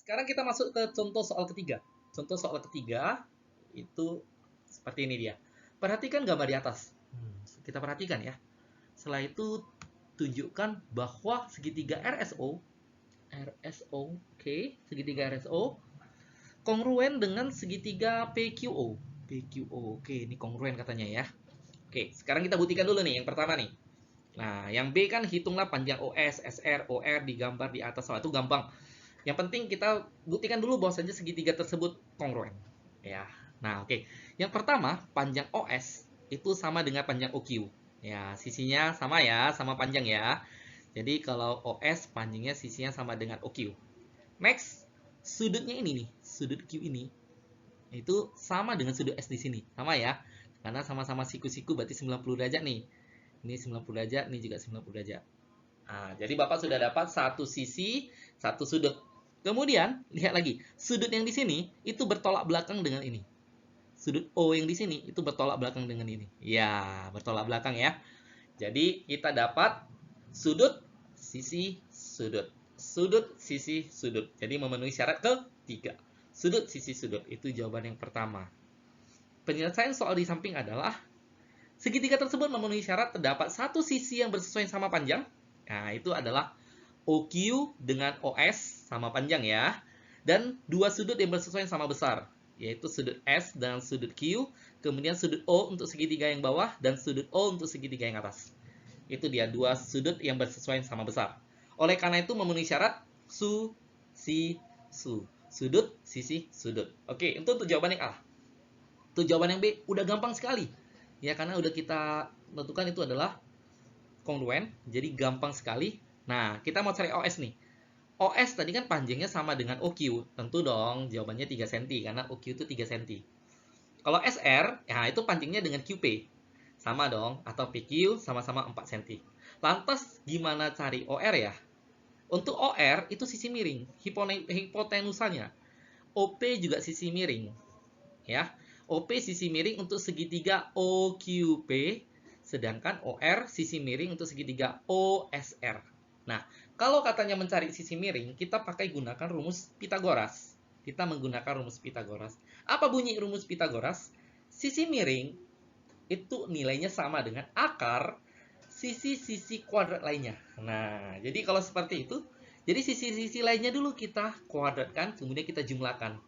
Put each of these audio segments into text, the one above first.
sekarang kita masuk ke contoh soal ketiga. Contoh soal ketiga itu seperti ini dia. Perhatikan gambar di atas. Kita perhatikan ya. Setelah itu tunjukkan bahwa segitiga RSO, oke, segitiga RSO kongruen dengan segitiga PQO. Oke, ini kongruen katanya ya. Oke, sekarang kita buktikan dulu nih yang pertama nih. Nah, yang B kan hitunglah panjang OS, SR, OR digambar di atas. Itu gampang. Yang penting kita buktikan dulu bahwasanya segitiga tersebut kongruen. Ya. Nah, oke. Yang pertama, panjang OS itu sama dengan panjang OQ. Ya, sisinya sama ya, sama panjang ya. Jadi kalau OS panjangnya sisinya sama dengan OQ. Next, sudutnya ini nih, sudut Q ini itu sama dengan sudut S di sini. Sama ya. Karena sama-sama siku-siku berarti 90 derajat nih. Ini 90 derajat, ini juga 90 derajat. Nah, jadi Bapak sudah dapat satu sisi, satu sudut. Kemudian, lihat lagi. Sudut yang di sini itu bertolak belakang dengan ini. Sudut O yang di sini itu bertolak belakang dengan ini. Ya, bertolak belakang ya. Jadi, kita dapat sudut, sisi, sudut. Sudut, sisi, sudut. Jadi, memenuhi syarat ketiga. Sudut, sisi, sudut. Itu jawaban yang pertama. Penyelesaian soal di samping adalah segitiga tersebut memenuhi syarat terdapat satu sisi yang bersesuaian sama panjang. Nah, itu adalah OQ dengan OS sama panjang ya. Dan dua sudut yang bersesuaian sama besar, yaitu sudut S dan sudut Q. Kemudian sudut O untuk segitiga yang bawah dan sudut O untuk segitiga yang atas. Itu dia dua sudut yang bersesuaian sama besar. Oleh karena itu memenuhi syarat si, su. Sudut, sisi, sudut. Oke, itu untuk jawaban yang A. Untuk jawaban yang B, udah gampang sekali. Ya, karena udah kita tentukan itu adalah kongruen, jadi gampang sekali. Nah, kita mau cari OS nih. OS tadi kan panjangnya sama dengan OQ. Tentu dong, jawabannya 3 cm, karena OQ itu 3 cm. Kalau SR, ya itu panjangnya dengan QP. Sama dong, atau PQ sama-sama 4 cm. Lantas, gimana cari OR ya? Untuk OR, itu sisi miring, hipotenusanya. OP juga sisi miring. Ya, OP sisi miring untuk segitiga OQP, sedangkan OR sisi miring untuk segitiga OSR. Nah, kalau katanya mencari sisi miring, kita pakai gunakan rumus Pitagoras. Kita menggunakan rumus Pitagoras. Apa bunyi rumus Pitagoras? Sisi miring itu nilainya sama dengan akar sisi-sisi kuadrat lainnya. Nah, jadi kalau seperti itu, jadi sisi-sisi lainnya dulu kita kuadratkan, kemudian kita jumlahkan.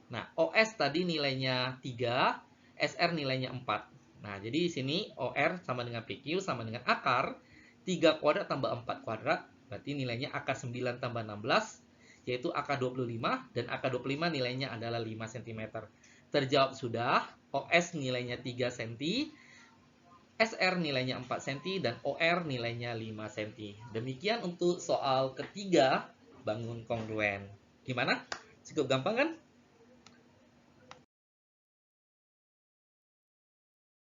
Nah, OS tadi nilainya 3, SR nilainya 4. Nah, jadi di sini OR sama dengan PQ sama dengan akar 3 kuadrat tambah 4 kuadrat, berarti nilainya akar 9 tambah 16, yaitu akar 25, dan akar 25 nilainya adalah 5 cm. Terjawab sudah, OS nilainya 3 cm, SR nilainya 4 cm, dan OR nilainya 5 cm. Demikian untuk soal ketiga, bangun kongruen. Gimana? Cukup gampang kan?